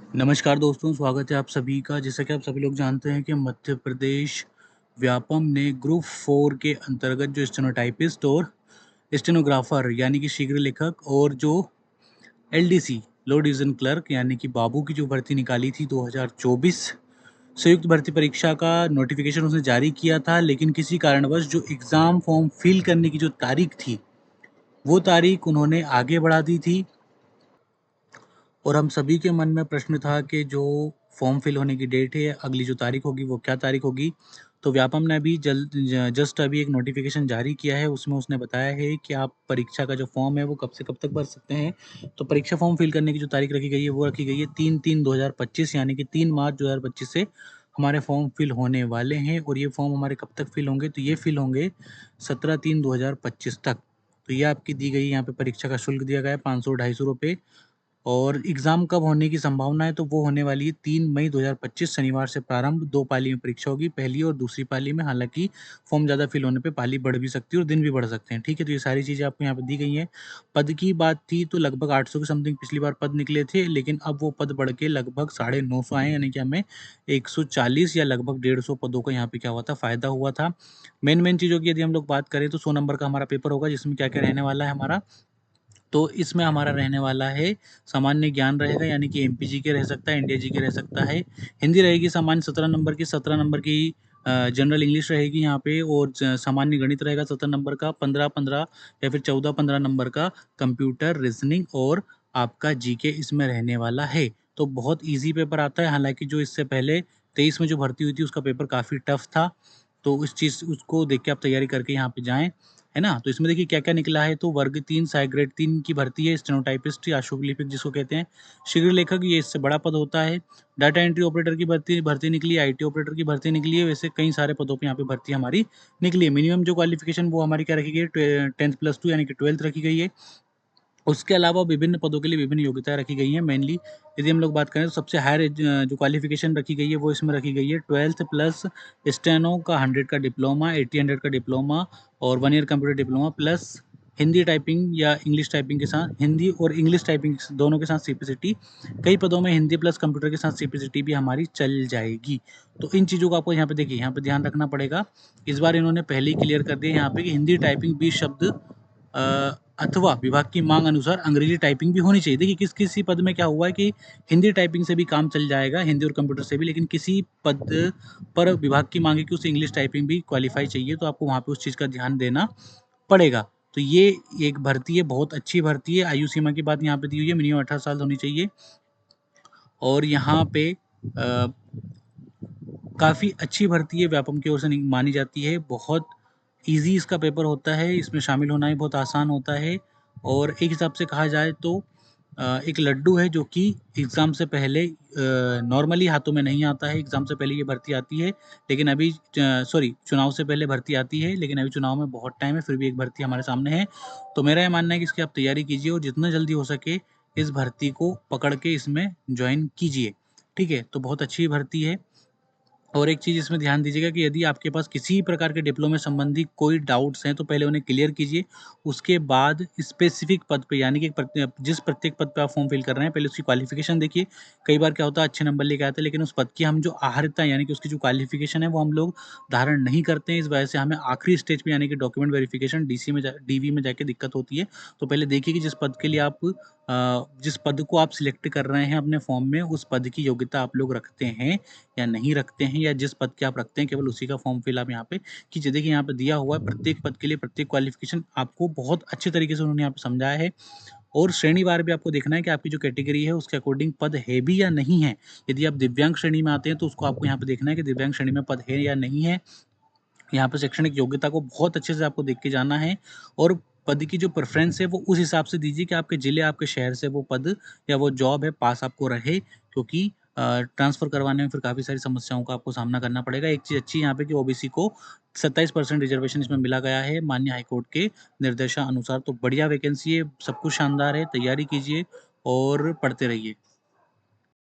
नमस्कार दोस्तों, स्वागत है आप सभी का। जैसा कि आप सभी लोग जानते हैं कि मध्य प्रदेश व्यापम ने ग्रुप 4 के अंतर्गत जो स्टेनोटाइपिस्ट और स्टेनोग्राफर यानी कि शीघ्र लेखक और जो एलडीसी लो डिवीजन क्लर्क यानी कि बाबू की जो भर्ती निकाली थी 2024 संयुक्त भर्ती परीक्षा का नोटिफिकेशन उसने जारी किया था, लेकिन किसी कारणवश जो एग्ज़ाम फॉर्म फिल करने की जो तारीख थी, वो तारीख उन्होंने आगे बढ़ा दी थी। और हम सभी के मन में प्रश्न था कि जो फॉर्म फिल होने की डेट है, अगली जो तारीख होगी वो क्या तारीख होगी। तो व्यापम ने अभी जस्ट अभी एक नोटिफिकेशन जारी किया है, उसमें उसने बताया है कि आप परीक्षा का जो फॉर्म है वो कब से कब तक भर सकते हैं। तो परीक्षा फॉर्म फिल करने की जो तारीख रखी गई है वो रखी गई है 3/3/2025 यानी कि 3 मार्च 2025 से हमारे फॉर्म फिल होने वाले हैं। और ये फॉर्म हमारे कब तक फिल होंगे, तो ये फिल होंगे 17/3/2025 तक। तो ये आपकी दी गई यहाँ पे परीक्षा का शुल्क दिया गया है 500-250 रुपये। और एग्ज़ाम कब होने की संभावना है, तो वो होने वाली है 3 मई 2025 शनिवार से प्रारंभ। 2 पाली में परीक्षा होगी, पहली और दूसरी पाली में। हालाँकि फॉर्म ज़्यादा फिल होने पे पाली बढ़ भी सकती है और दिन भी बढ़ सकते हैं, ठीक है? तो ये सारी चीज़ें आपको यहाँ पे दी गई हैं। पद की बात थी तो लगभग 800 के समथिंग पिछली बार पद निकले थे, लेकिन अब वो पद बढ़ के लगभग 950 आए हैं, यानी कि हमें 140 या लगभग 150 पदों का यहाँ पे क्या हुआ था, फ़ायदा हुआ था। मेन चीज़ों की यदि हम लोग बात करें तो 100 नंबर का हमारा पेपर होगा, जिसमें क्या-क्या रहने वाला है हमारा। तो इसमें हमारा रहने वाला है सामान्य ज्ञान रहेगा, यानी कि एमपी जीके रह सकता है, इंडिया जीके रह सकता है। हिंदी रहेगी सामान्य 17 नंबर की, 17 नंबर की जनरल इंग्लिश रहेगी यहाँ पे। और सामान्य गणित रहेगा 17 नंबर का, 15-15 या फिर 14-15 नंबर का कंप्यूटर रीजनिंग और आपका जीके इसमें रहने वाला है। तो बहुत ईजी पेपर आता है। हालांकि जो इससे पहले 23 में जो भर्ती हुई थी उसका पेपर काफ़ी टफ था, तो इस चीज़ उसको देख के आप तैयारी करके यहाँ पे जाएँ, है ना? तो इसमें देखिए क्या-क्या निकला है। तो वर्ग 3 सहायक ग्रेड 3 की भर्ती है, स्टेनोटाइपिस्ट या शुभ लिपिक जिसको कहते हैं। शीघ्र लेखक ये इससे बड़ा पद होता है। डाटा एंट्री ऑपरेटर की भर्ती भर्ती निकली है, आईटी ऑपरेटर की भर्ती निकली है। वैसे कई सारे पदों पे यहाँ पे भर्ती हमारी निकली है। मिनिमम जो क्वालिफिकेशन वो हमारी क्या रखी गई है, 10th+2 यानी कि 12th रखी गई है। उसके अलावा विभिन्न पदों के लिए विभिन्न योग्यताएँ रखी गई हैं। मेनली यदि हम लोग बात करें तो सबसे हायर जो क्वालिफ़िकेशन रखी गई है वो इसमें रखी गई है 12th प्लस स्टेनो का 100 का डिप्लोमा, 80-100 का डिप्लोमा और 1 year computer diploma plus Hindi typing या इंग्लिश टाइपिंग के साथ, हिंदी और इंग्लिश टाइपिंग दोनों के साथ सीपीसीटी। कई पदों में हिंदी प्लस कंप्यूटर के साथ सीपीसीटी भी हमारी चल जाएगी। तो इन चीज़ों को आपको यहाँ पे देखिए, यहाँ पे ध्यान रखना पड़ेगा। इस बार इन्होंने पहले ही क्लियर कर दिया यहाँ पे कि हिंदी टाइपिंग 20 शब्द अ, अथवा विभाग की मांग अनुसार अंग्रेजी टाइपिंग भी होनी चाहिए। देखिए किसी पद में क्या हुआ है कि हिंदी टाइपिंग से भी काम चल जाएगा, हिंदी और कंप्यूटर से भी, लेकिन किसी पद पर विभाग की मांग है कि उसे इंग्लिश टाइपिंग भी क्वालिफाई चाहिए, तो आपको वहाँ पे उस चीज़ का ध्यान देना पड़ेगा। तो ये एक भर्ती है, बहुत अच्छी भर्ती है। आयु सीमा की बात यहाँ पे दी हुई है, मिनिमम 18 साल होनी चाहिए। और यहाँ पे काफ़ी अच्छी भर्ती है, व्यापम की ओर से मानी जाती है। बहुत ईज़ी इसका पेपर होता है, इसमें शामिल होना भी बहुत आसान होता है। और एक हिसाब से कहा जाए तो एक लड्डू है जो कि एग्ज़ाम से पहले नॉर्मली हाथों में नहीं आता है। एग्ज़ाम से पहले ये भर्ती आती है, लेकिन अभी सॉरी, चुनाव से पहले भर्ती आती है, लेकिन अभी चुनाव में बहुत टाइम है, फिर भी एक भर्ती हमारे सामने है। तो मेरा ये मानना है कि इसकी आप तैयारी कीजिए और जितना जल्दी हो सके इस भर्ती को पकड़ के इसमें जॉइन कीजिए, ठीक है? तो बहुत अच्छी भर्ती है। और एक चीज़ इसमें ध्यान दीजिएगा कि यदि आपके पास किसी प्रकार के डिप्लोमा संबंधी कोई डाउट्स हैं, तो पहले उन्हें क्लियर कीजिए। उसके बाद स्पेसिफिक पद पे, यानी कि जिस प्रत्येक पद पे आप फॉर्म फिल कर रहे हैं, पहले उसकी क्वालिफ़िकेशन देखिए। कई बार क्या होता है, अच्छे नंबर लेके आते हैं, लेकिन उस पद की हम जो आहर्ता यानी कि उसकी जो क्वालिफ़िकेशन है, वो हम लोग धारण नहीं करते हैं। इस वजह से हमें आखिरी स्टेज पे यानी कि डॉक्यूमेंट वेरिफ़िकेशन डीवी में जाके दिक्कत होती है। तो पहले देखिए कि जिस पद के लिए आप जिस पद को आप सिलेक्ट कर रहे हैं अपने फॉर्म में, उस पद की योग्यता आप लोग रखते हैं या नहीं रखते हैं, या जिस पद के आप रखते हैं केवल उसी का फॉर्म फिल आप यहाँ पे कीजिए। देखिए यहाँ पे दिया हुआ है प्रत्येक पद के लिए प्रत्येक क्वालिफिकेशन आपको बहुत अच्छे तरीके से उन्होंने यहाँ पे समझाया है। और श्रेणीवार भी आपको देखना है कि आपकी जो कैटेगरी है उसके अकॉर्डिंग पद है भी या नहीं है। यदि आप दिव्यांग श्रेणी में आते हैं तो उसको आपको यहाँ पे देखना है कि दिव्यांग श्रेणी में पद है या नहीं है। यहाँ पे शैक्षणिक योग्यता को बहुत अच्छे से आपको देख के जाना है। और पद की जो प्रेफ़रेंस है वो उस हिसाब से दीजिए कि आपके ज़िले, आपके शहर से वो पद या वो जॉब है पास आपको रहे, क्योंकि ट्रांसफ़र करवाने में फिर काफ़ी सारी समस्याओं का आपको सामना करना पड़ेगा। एक चीज़ अच्छी यहाँ पे कि ओबीसी को 27% रिज़र्वेशन इसमें मिला गया है माननीय हाईकोर्ट के निर्देशानुसार। तो बढ़िया वैकेंसी है, सब कुछ शानदार है, तैयारी कीजिए और पढ़ते रहिए।